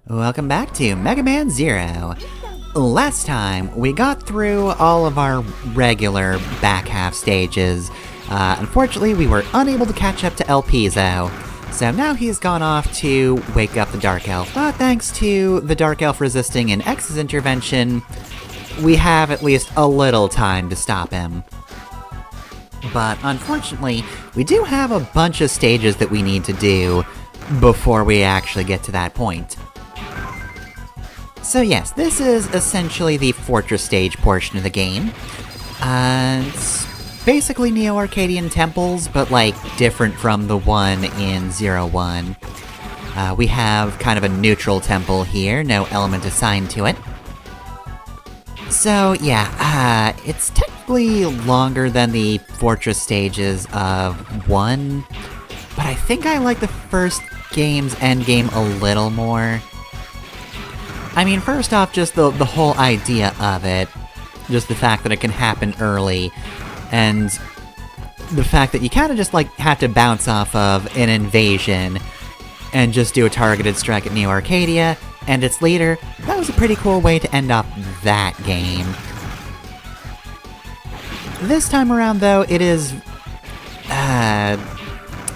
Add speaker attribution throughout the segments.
Speaker 1: Welcome back to Mega Man Zero. Last time, we got through all of our regular back half stages. Unfortunately, we were unable to catch up to El Piso, so now he's gone off to wake up the Dark Elf. But thanks to the Dark Elf resisting an X's intervention, we have at least a little time to stop him. But unfortunately, we do have a bunch of stages that we need to do before we actually get to that point. So yes, this is essentially the Fortress stage portion of the game. It's basically Neo-Arcadian temples, but like different from the one in Zero One. We have kind of a neutral temple here, no element assigned to it. So yeah, it's technically longer than the Fortress stages of 1, but I think I like the first game's endgame a little more. I mean, first off, just the whole idea of it, just the fact that it can happen early, and the fact that you kind of just like have to bounce off of an invasion and just do a targeted strike at Neo Arcadia and its leader. That was a pretty cool way to end off that game. This time around, though, it is... I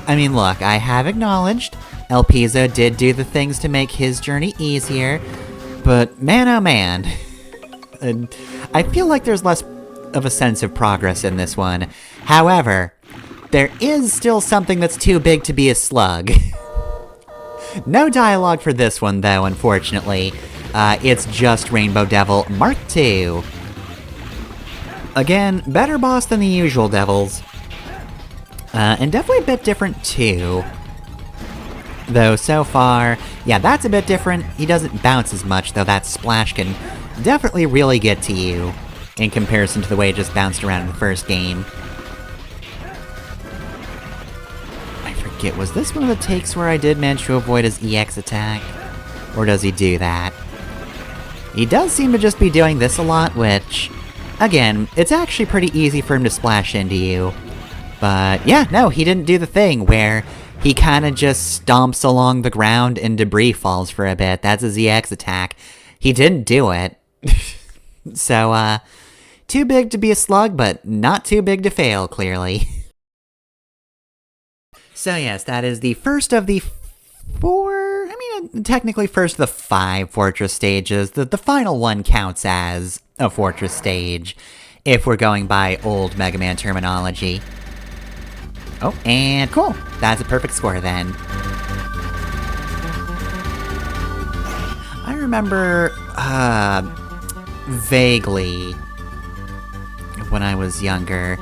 Speaker 1: mean, look, I have acknowledged El Piso did do the things to make his journey easier, but man oh man, I feel like there's less of a sense of progress in this one. However, there is still something that's too big to be a slug. No dialogue for this one, though, unfortunately. It's just Rainbow Devil Mark II. Again, better boss than the usual devils. And definitely a bit different, too. Though, so far, yeah, that's a bit different. He doesn't bounce as much, though that splash can definitely really get to you, in comparison to the way it just bounced around in the first game. I forget, was this one of the takes where I did manage to avoid his EX attack? Or does he do that? He does seem to just be doing this a lot, which, again, it's actually pretty easy for him to splash into you. But yeah, no, he didn't do the thing where he kinda just stomps along the ground and debris falls for a bit. That's his EX attack. He didn't do it. So, too big to be a slug, but not too big to fail, clearly. So yes, that is the first of the 4... I mean, technically first of the 5 Fortress stages. The final one counts as a Fortress stage, if we're going by old Mega Man terminology. Oh, and cool! That's a perfect score, then. I remember, vaguely, when I was younger,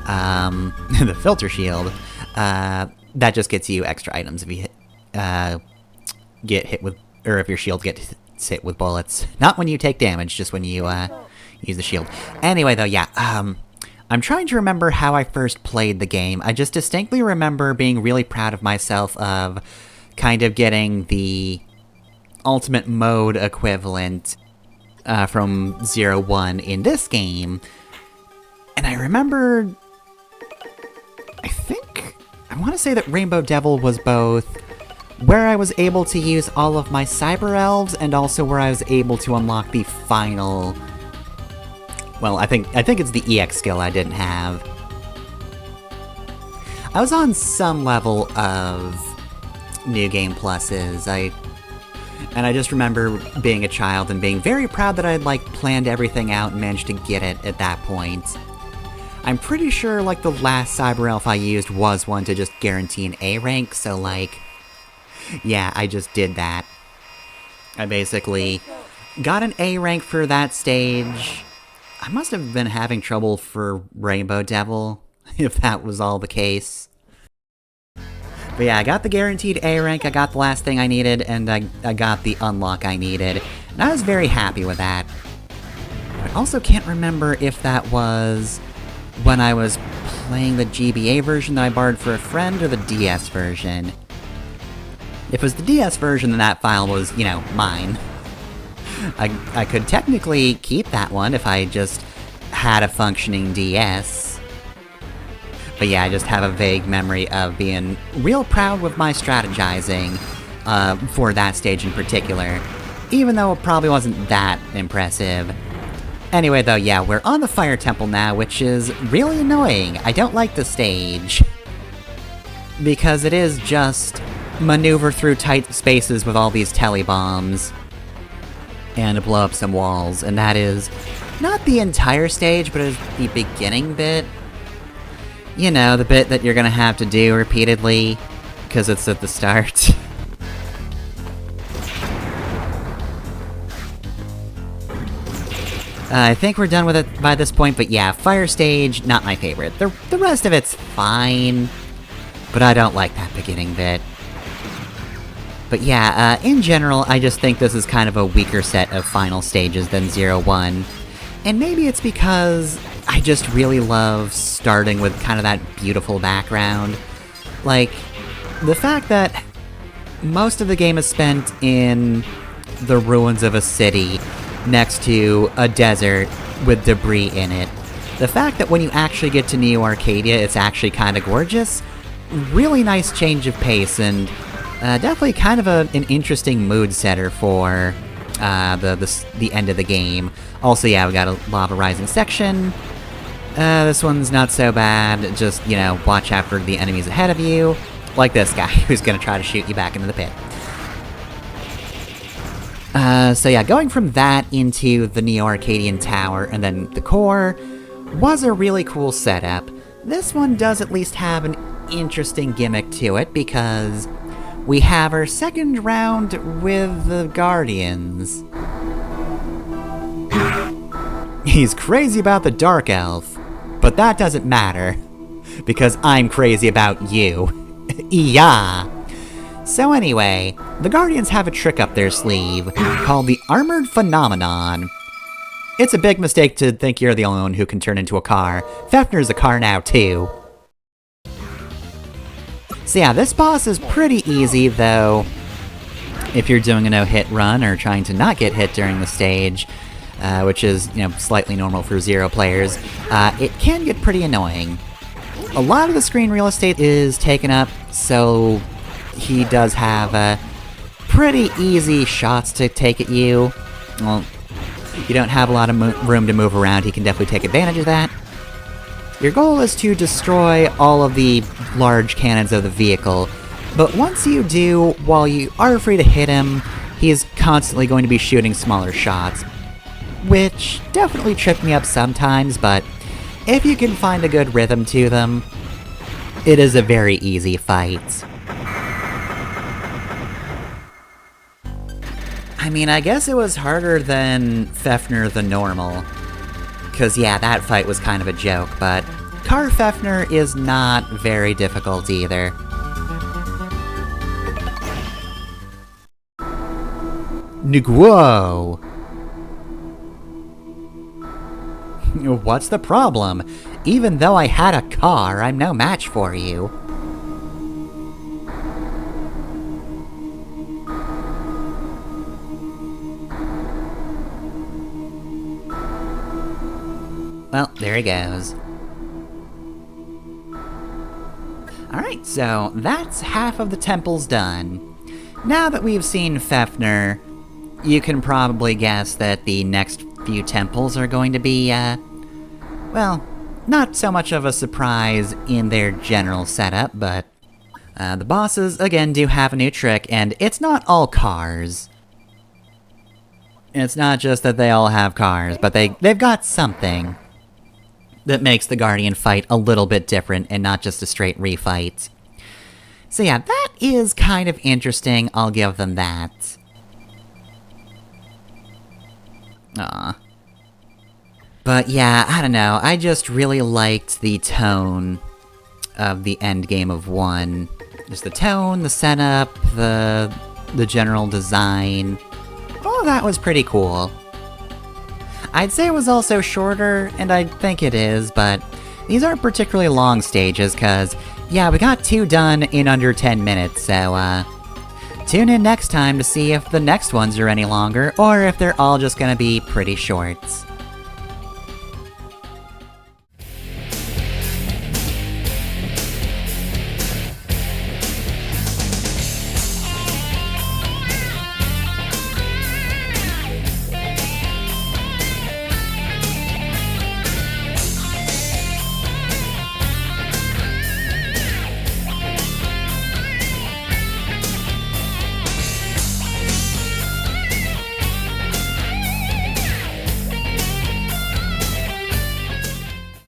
Speaker 1: the filter shield, that just gets you extra items if you get hit with, or if your shield gets hit with bullets. Not when you take damage, just when you, use the shield. Anyway, though, yeah, I'm trying to remember how I first played the game. I just distinctly remember being really proud of myself of kind of getting the ultimate mode equivalent from Zero One in this game. And I remember... I want to say that Rainbow Devil was both where I was able to use all of my Cyber Elves and also where I was able to unlock the final... Well, I think it's the EX skill I didn't have. I was on some level of New Game Pluses. And I just remember being a child and being very proud that I'd, like, planned everything out and managed to get it at that point. I'm pretty sure, like, the last Cyber Elf I used was one to just guarantee an A rank, so, like... Yeah, I just did that. I basically got an A rank for that stage... I must have been having trouble for Rainbow Devil, if that was all the case. But yeah, I got the guaranteed A rank, I got the last thing I needed, and I got the unlock I needed. And I was very happy with that. I also can't remember if that was when I was playing the GBA version that I borrowed for a friend, or the DS version. If it was the DS version, then that file was, you know, mine. I could technically keep that one if I just had a functioning DS. But yeah, I just have a vague memory of being real proud with my strategizing for that stage in particular, even though it probably wasn't that impressive. Anyway, though, yeah, we're on the Fire Temple now, which is really annoying. I don't like the stage, because it is just maneuver through tight spaces with all these telebombs and blow up some walls, and that is not the entire stage, but is the beginning bit. You know, the bit that you're gonna have to do repeatedly, because it's at the start. I think we're done with it by this point, but yeah, Fire Stage, not my favorite. The rest of it's fine, but I don't like that beginning bit. But yeah, in general, I just think this is kind of a weaker set of final stages than 0-1. And maybe it's because I just really love starting with kind of that beautiful background. Like, the fact that most of the game is spent in the ruins of a city next to a desert with debris in it. The fact that when you actually get to Neo Arcadia, it's actually kind of gorgeous. Really nice change of pace, and definitely kind of an interesting mood setter for the end of the game. Also, yeah, we got a Lava Rising section. This one's not so bad, just, you know, watch out for the enemies ahead of you. Like this guy, who's gonna try to shoot you back into the pit. So yeah, going from that into the Neo-Arcadian Tower and then the core was a really cool setup. This one does at least have an interesting gimmick to it, because we have our second round with the Guardians. He's crazy about the Dark Elf, but that doesn't matter, because I'm crazy about you. Yeah. So anyway, the Guardians have a trick up their sleeve called the Armored Phenomenon. It's a big mistake to think you're the only one who can turn into a car. Fefner's a car now, too. So yeah, this boss is pretty easy, though, if you're doing a no-hit run or trying to not get hit during the stage, which is, you know, slightly normal for 0 players, it can get pretty annoying. A lot of the screen real estate is taken up, so he does have pretty easy shots to take at you. Well, you don't have a lot of room to move around, he can definitely take advantage of that. Your goal is to destroy all of the large cannons of the vehicle, but once you do, while you are free to hit him, he is constantly going to be shooting smaller shots, which definitely tripped me up sometimes, but if you can find a good rhythm to them, it is a very easy fight. I mean, I guess it was harder than Fefner the Normal, because yeah, that fight was kind of a joke, but Car Fefner is not very difficult either. Whoa! What's the problem? Even though I had a car, I'm no match for you. Well, there he goes. Alright, so that's half of the temples done. Now that we've seen Fefner, you can probably guess that the next few temples are going to be, well, not so much of a surprise in their general setup, but the bosses, again, do have a new trick, and it's not all cars. It's not just that they all have cars, but they've got something that makes the Guardian fight a little bit different and not just a straight refight. So yeah, that is kind of interesting, I'll give them that. Aww. But yeah, I don't know, I just really liked the tone of the endgame of 1. Just the tone, the setup, the general design. All that was pretty cool. I'd say it was also shorter, and I think it is, but these aren't particularly long stages, cause, yeah, we got 2 done in under 10 minutes, so, tune in next time to see if the next ones are any longer, or if they're all just gonna be pretty short.